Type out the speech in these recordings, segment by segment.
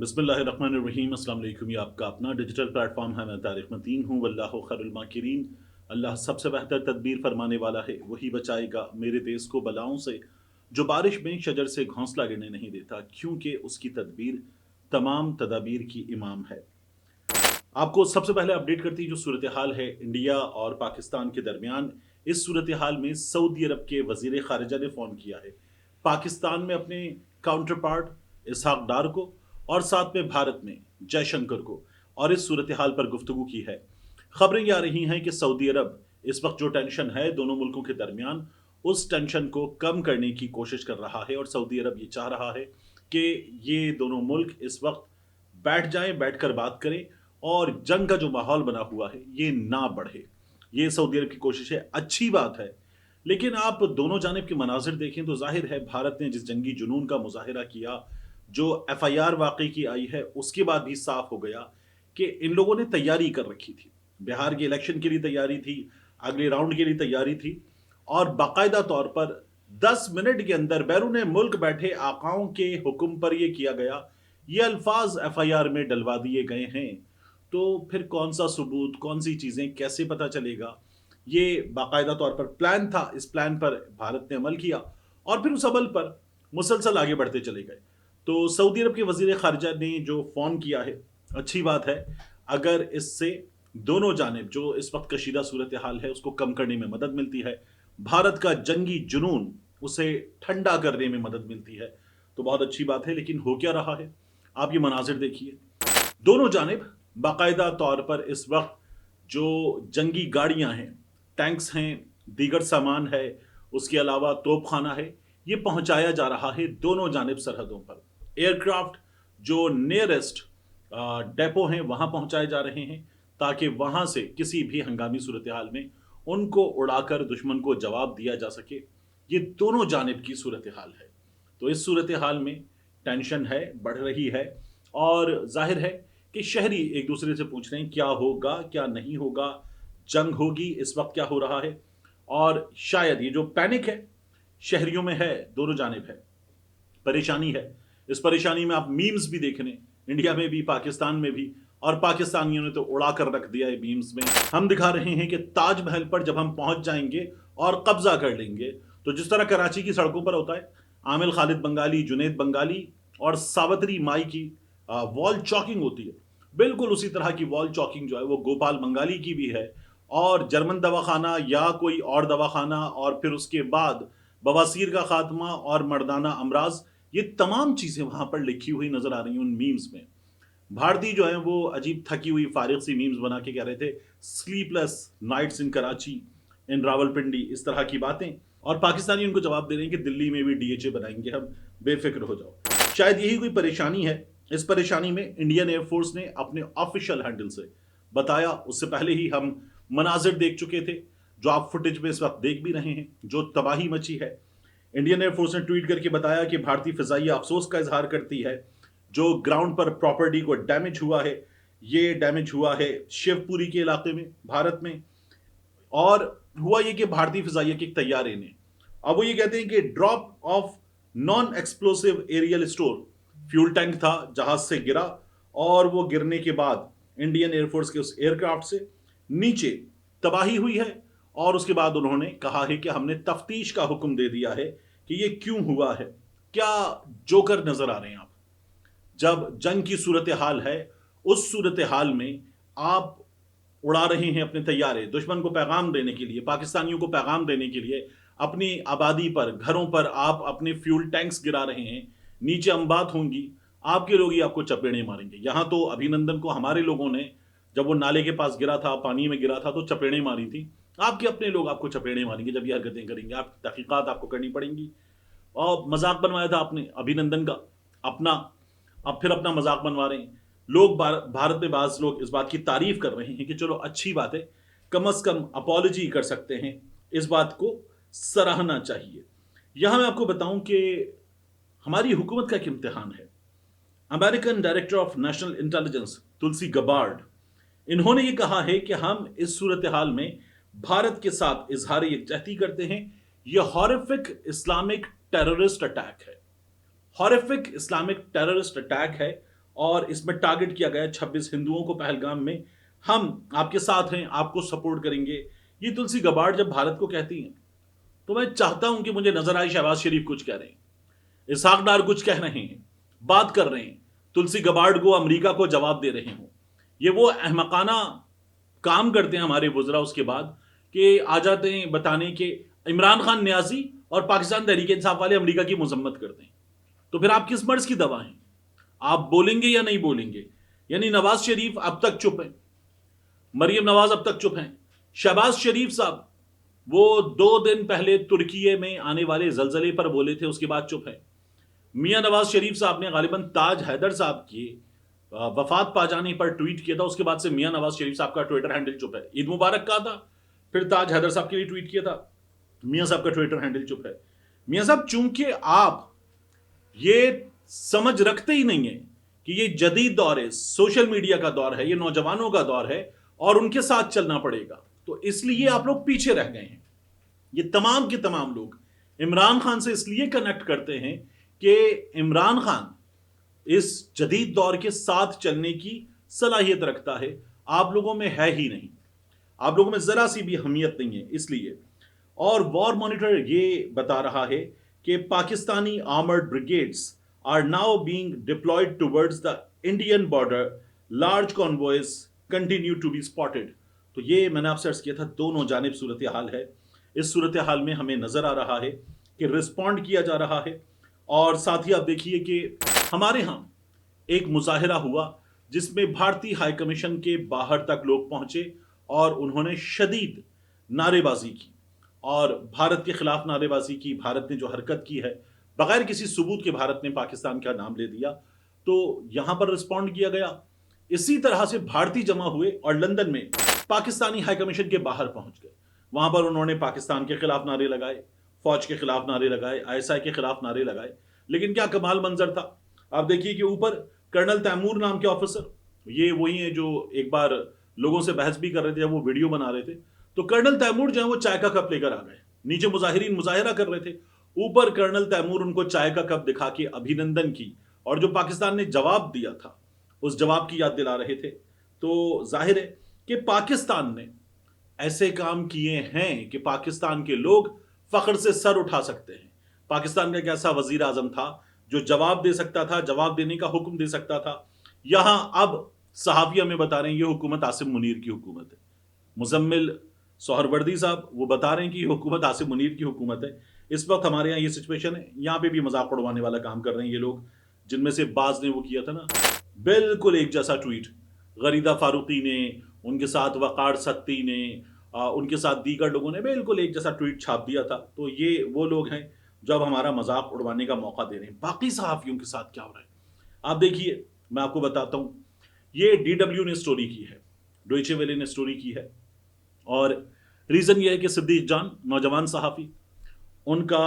बिस्मिल्लाहिर्रहमानिर्रहीम। अस्सलाम वालेकुम। ये आपका अपना डिजिटल प्लेटफॉर्म है। मैं तारिक मतीन हूँ। वल्लाहु खैरुल माकिरीन। अल्लाह सबसे बेहतर तदबीर फरमाने वाला है, वही बचाएगा मेरे देश को बलाओं से। जो बारिश में शजर से घोंसला गिरने नहीं देता, क्योंकि उसकी तदबीर तमाम तदाबीर की इमाम है। आपको सबसे पहले अपडेट करती जो सूरत हाल है इंडिया और पाकिस्तान के दरमियान। इस सूरत हाल में सऊदी अरब के वजीर खारिजा ने फ़ोन किया है पाकिस्तान में अपने काउंटर पार्ट इसहाक डार को, और साथ में भारत में जयशंकर को, और इस सूरत हाल पर गुफ्तगू की है। खबरें ये आ रही हैं कि सऊदी अरब इस वक्त जो टेंशन है दोनों मुल्कों के दरमियान, उस टेंशन को कम करने की कोशिश कर रहा है। और सऊदी अरब ये चाह रहा है कि ये दोनों मुल्क इस वक्त बैठ जाएं, बैठकर बात करें, और जंग का जो माहौल बना हुआ है ये ना बढ़े। ये सऊदी अरब की कोशिश है, अच्छी बात है। लेकिन आप दोनों जानिब के मनाजिर देखें तो जाहिर है भारत ने जिस जंगी जुनून का मुजाहिरा किया, जो एफआईआर वाकई की आई है, उसके बाद भी साफ हो गया कि इन लोगों ने तैयारी कर रखी थी। बिहार के इलेक्शन के लिए तैयारी थी, अगले राउंड के लिए तैयारी थी, और बाकायदा तौर पर 10 मिनट के अंदर बैरून मुल्क बैठे आकाओं के हुक्म पर यह किया गया। ये अल्फाज एफआईआर में डलवा दिए गए हैं। तो फिर कौन सा सबूत, कौन सी चीज़ें कैसे पता चलेगा? ये बाकायदा तौर पर प्लान था। इस प्लान पर भारत ने अमल किया और फिर उस अमल पर मुसलसल आगे बढ़ते चले गए। तो सऊदी अरब के वजीर खारजा ने जो फ़ोन किया है, अच्छी बात है। अगर इससे दोनों जानिब जो इस वक्त कशीदा सूरत हाल है उसको कम करने में मदद मिलती है, भारत का जंगी जुनून उसे ठंडा करने में मदद मिलती है, तो बहुत अच्छी बात है। लेकिन हो क्या रहा है, आप ये मनाजिर देखिए। दोनों जानिब बाकायदा तौर पर इस वक्त जो जंगी गाड़ियां हैं, टैंक्स हैं, दीगर सामान है, उसके अलावा तोपखाना है, ये पहुंचाया जा रहा है दोनों जानिब सरहदों पर। एयरक्राफ्ट जो नियरेस्ट डेपो हैं वहां पहुंचाए जा रहे हैं, ताकि वहां से किसी भी हंगामी सूरत हाल में उनको उड़ाकर दुश्मन को जवाब दिया जा सके। ये दोनों जानिब की सूरत हाल है। तो इस सूरत हाल में टेंशन है, बढ़ रही है, और जाहिर है कि शहरी एक दूसरे से पूछ रहे हैं क्या होगा, क्या नहीं होगा, जंग होगी, इस वक्त क्या हो रहा है। और शायद ये जो पैनिक है शहरियों में है, दोनों जानिब है, परेशानी है। इस परेशानी में आप मीम्स भी देख रहे हैं, इंडिया में भी, पाकिस्तान में भी, और पाकिस्तानियों ने तो उड़ा कर रख दिया है मीम्स में। हम दिखा रहे हैं कि ताजमहल पर जब हम पहुंच जाएंगे और कब्जा कर लेंगे, तो जिस तरह कराची की सड़कों पर होता है, आमिर खालिद बंगाली, जुनेद बंगाली और सावित्री माई की वॉल चॉकिंग होती है, बिल्कुल उसी तरह की वॉल चॉकिंग जो है वो गोपाल बंगाली की भी है। और जर्मन दवाखाना या कोई और दवाखाना, और फिर उसके बाद बवासीर का खात्मा और मर्दाना अमराज, ये तमाम चीज़ें वहाँ पर लिखी हुई नज़र आ रही हैं उन मीम्स में। भारतीय जो है वो अजीब थकी हुई फारिग सी मीम्स बना के कह रहे थे स्लीपलेस नाइट्स इन कराची, इन रावलपिंडी, इस तरह की बातें। और पाकिस्तानी उनको जवाब दे रहे हैं कि दिल्ली में भी डीएचए बनाएंगे हम, बेफिक्र हो जाओ। शायद यही कोई परेशानी है। इस परेशानी में इंडियन एयरफोर्स ने अपने ऑफिशियल हैंडल से बताया, उससे पहले ही हम मनाजिर देख चुके थे जो आप फुटेज में इस वक्त देख भी रहे हैं, जो तबाही मची है। इंडियन एयरफोर्स ने ट्वीट करके बताया कि भारतीय फिजाइया अफसोस का इजहार करती है जो ग्राउंड पर प्रॉपर्टी को डैमेज हुआ है। ये डैमेज हुआ है शिवपुरी के इलाके में, भारत में। और हुआ ये कि भारतीय फिजाइया के एक तैयारे ने, अब वो ये कहते हैं कि drop off non explosive aerial store, fuel tank था, जहाज से गिरा, और वो गिरने के बाद इंडियन एयरफोर्स के उस एयरक्राफ्ट से नीचे तबाही हुई है। और उसके बाद उन्होंने कहा है कि हमने तफ्तीश का हुक्म दे दिया है कि ये क्यों हुआ है। क्या जोकर नजर आ रहे हैं आप? जब जंग की सूरत हाल है, उस सूरत हाल में आप उड़ा रहे हैं अपने तैयारे दुश्मन को पैगाम देने के लिए, पाकिस्तानियों को पैगाम देने के लिए। अपनी आबादी पर, घरों पर आप अपने फ्यूल टैंक्स गिरा रहे हैं, नीचे अम्बात होंगी, आपके लोग ही आपको चपेड़े मारेंगे। यहाँ तो अभिनंदन को हमारे लोगों ने, जब वो नाले के पास गिरा था, पानी में गिरा था, तो चपेड़े मारी थी। आपके अपने लोग आपको चपेड़े मारेंगे जब ये हरकतें करेंगे। आप तहकीकात आपको करनी पड़ेंगी। और मजाक बनवाया था आपने अभिनंदन का अपना, अब फिर अपना मजाक बनवा रहे हैं लोग। भारत में बाज लोग इस बात की तारीफ कर रहे हैं कि चलो अच्छी बात है, कम अज कम अपॉलॉजी कर सकते हैं, इस बात को सराहना चाहिए। यहां मैं आपको बताऊं कि हमारी हुकूमत का एक इम्तिहान है। American director of national intelligence Tulsi Gabbard, इन्होंने ये कहा है कि हम इस सूरत हाल में भारत के साथ इजहार यकजहती करते हैं। यह हॉरिफिक इस्लामिक टेररिस्ट अटैक है, हॉरिफिक इस्लामिक टेररिस्ट अटैक है, اور اس میں ٹارگٹ کیا گیا 26 ہندوؤں کو پہلگام میں. ہم آپ کے ساتھ ہیں, آپ کو سپورٹ کریں گے. یہ تلسی گباڑ جب بھارت کو کہتی ہیں تو میں چاہتا ہوں کہ مجھے نظر آئے شہباز شریف کچھ کہہ رہے ہیں, اسحاق ڈار کچھ کہہ رہے ہیں, بات کر رہے ہیں, تلسی گباڑ کو امریکہ کو جواب دے رہے ہوں. یہ وہ احمقانہ کام کرتے ہیں ہمارے وزراء اس کے بعد کہ آ جاتے ہیں بتانے کہ عمران خان نیازی اور پاکستان تحریک انصاف والے امریکہ کی مذمت کرتے ہیں. تو پھر آپ کس مرض کی دوا ہیں؟ آپ بولیں گے یا نہیں بولیں گے؟ یعنی نواز شریف اب تک چپ ہیں, مریم نواز اب تک چپ ہیں, شہباز شریف صاحب وہ 2 دن پہلے ترکیے میں آنے والے زلزلے پر بولے تھے, اس کے بعد چپ ہے. میاں نواز شریف صاحب نے غالباً تاج حیدر صاحب کی وفات پا جانے پر ٹویٹ کیا تھا, اس کے بعد سے میاں نواز شریف صاحب کا ٹویٹر ہینڈل چپ ہے. عید مبارک کہا تھا, پھر تاج حیدر صاحب کے لیے ٹویٹ کیا تھا, میاں صاحب کا ٹویٹر ہینڈل چپ ہے. میاں صاحب چونکہ آپ یہ سمجھ رکھتے ہی نہیں ہیں کہ یہ جدید دور ہے, سوشل میڈیا کا دور ہے, یہ نوجوانوں کا دور ہے اور ان کے ساتھ چلنا پڑے گا, تو اس لیے آپ لوگ پیچھے رہ گئے ہیں. یہ تمام کے تمام لوگ عمران خان سے اس لیے کنیکٹ کرتے ہیں کہ عمران خان اس جدید دور کے ساتھ چلنے کی صلاحیت رکھتا ہے. آپ لوگوں میں ہے ہی نہیں, آپ لوگوں میں ذرا سی بھی اہمیت نہیں ہے. اس لیے اور وار مانیٹر یہ بتا رہا ہے کہ Pakistani armoured brigades are now being deployed towards the Indian border. Large convoys continue to be spotted. تو یہ میں نے آپ سے عرض کیا تھا, دونوں جانب صورتحال ہے. اس صورتحال میں ہمیں نظر آ رہا ہے کہ رسپونڈ کیا جا رہا ہے. اور ساتھ ہی آپ دیکھیے کہ ہمارے ہاں ایک مظاہرہ ہوا جس میں بھارتی ہائی کمیشن کے باہر تک لوگ پہنچے اور انہوں نے شدید نعرے بازی کی اور بھارت کے خلاف نعرے بازی کی. بھارت نے جو حرکت کی ہے بغیر کسی ثبوت کے بھارت نے پاکستان کا نام لے دیا, تو یہاں پر رسپونڈ کیا گیا. اسی طرح سے بھارتی جمع ہوئے اور لندن میں پاکستانی ہائی کمیشن کے باہر پہنچ گئے. وہاں پر انہوں نے پاکستان کے خلاف نعرے لگائے, فوج کے خلاف نعرے لگائے, ISI کے خلاف نعرے لگائے. لیکن کیا کمال منظر تھا, آپ دیکھیے کہ اوپر کرنل تیمور نام کے آفیسر, یہ وہی ہیں جو ایک بار لوگوں سے بحث بھی کر رہے تھے جب وہ ویڈیو بنا رہے تھے, تو کرنل تیمور جو ہے وہ چائے کا کپ لے کر آ گئے. نیچے مظاہرین مظاہرہ کر رہے تھے, اوپر کرنل تیمور ان کو چائے کا کپ دکھا کے ابھینندن کی اور جو پاکستان نے جواب دیا تھا اس جواب کی یاد دلا رہے تھے. تو ظاہر ہے کہ پاکستان نے ایسے کام کیے ہیں کہ پاکستان کے لوگ فخر سے سر اٹھا سکتے ہیں. پاکستان کا ایک ایسا وزیر اعظم تھا جو جواب دے سکتا تھا, جواب دینے کا حکم دے سکتا تھا. یہاں اب صحافی ہمیں بتا رہے ہیں یہ حکومت عاصم منیر کی حکومت ہے. مزمل سہروردی صاحب وہ بتا رہے ہیں کہ یہ حکومت عاصم منیر کی حکومت ہے. اس وقت ہمارے یہاں یہ سچویشن ہے, یہاں پہ بھی مذاق اڑوانے والا کام کر رہے ہیں یہ لوگ, جن میں سے بعض نے وہ کیا تھا نا بالکل ایک جیسا ٹویٹ, غریدہ فاروقی نے, ان کے ساتھ وقار ستی نے, ان کے ساتھ دیگر لوگوں نے بالکل ایک جیسا ٹویٹ چھاپ دیا تھا. تو یہ وہ لوگ ہیں جو اب ہمارا مذاق اڑوانے کا موقع دے رہے ہیں. باقی صحافیوں کے ساتھ کیا ہو رہا ہے آپ دیکھیے, میں آپ کو بتاتا ہوں. یہ DW نے سٹوری کی ہے, ڈویچے ویلے نے سٹوری کی ہے, اور ریزن یہ ہے کہ صدیق جان نوجوان صحافی, ان کا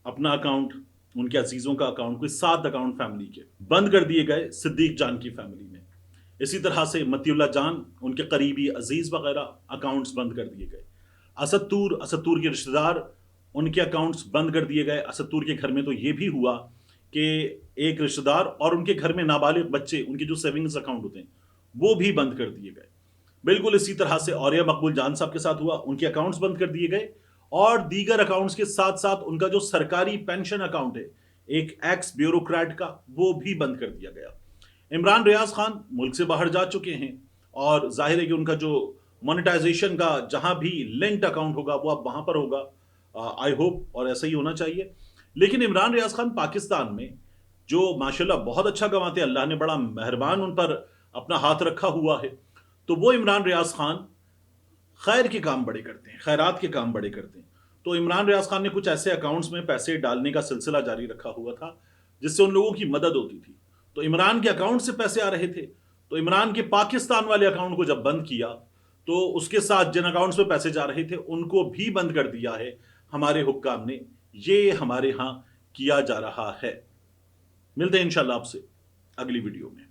اپنا اکاؤنٹ, ان کے عزیزوں کا اکاؤنٹ, کوئی 7 اکاؤنٹ فیملی کے بند کر دیے گئے صدیق جان کی فیملی نے. اسی طرح سے متی اللہ جان, ان کے قریبی عزیز وغیرہ اکاؤنٹس بند کر دیے گئے. اسد تور کے رشتہ دار, ان کے اکاؤنٹس بند کر دیے گئے. اسد تور کے گھر میں تو یہ بھی ہوا کہ ایک رشتہ دار اور ان کے گھر میں نابالغ بچے, ان کے جو سیونگز اکاؤنٹ ہوتے ہیں وہ بھی بند کر دیے گئے. بالکل اسی طرح سے اوریہ مقبول جان صاحب کے ساتھ ہوا, ان کے اکاؤنٹس بند کر دیے گئے. اور دیگر اکاؤنٹس کے ساتھ ساتھ ان کا جو سرکاری پینشن اکاؤنٹ ہے ایک ایکس بیوروکریٹ کا, وہ بھی بند کر دیا گیا. عمران ریاض خان ملک سے باہر جا چکے ہیں, اور ظاہر ہے کہ ان کا جو مونیٹائزیشن کا جہاں بھی لنکڈ اکاؤنٹ ہوگا وہ اب وہاں پر ہوگا. آئی ہوپ, اور ایسا ہی ہونا چاہیے. لیکن عمران ریاض خان پاکستان میں جو ماشاءاللہ بہت اچھا کماتے ہیں, اللہ نے بڑا مہربان ان پر اپنا ہاتھ رکھا ہوا ہے, تو وہ عمران ریاض خان خیر کے کام بڑے کرتے ہیں, خیرات کے کام بڑے کرتے ہیں. تو عمران ریاض خان نے کچھ ایسے اکاؤنٹس میں پیسے ڈالنے کا سلسلہ جاری رکھا ہوا تھا جس سے ان لوگوں کی مدد ہوتی تھی. تو عمران کے اکاؤنٹ سے پیسے آ رہے تھے, تو عمران کے پاکستان والے اکاؤنٹ کو جب بند کیا تو اس کے ساتھ جن اکاؤنٹس میں پیسے جا رہے تھے ان کو بھی بند کر دیا ہے ہمارے حکام نے. یہ ہمارے ہاں کیا جا رہا ہے. ملتے ہیں انشاءاللہ آپ سے اگلی ویڈیو میں.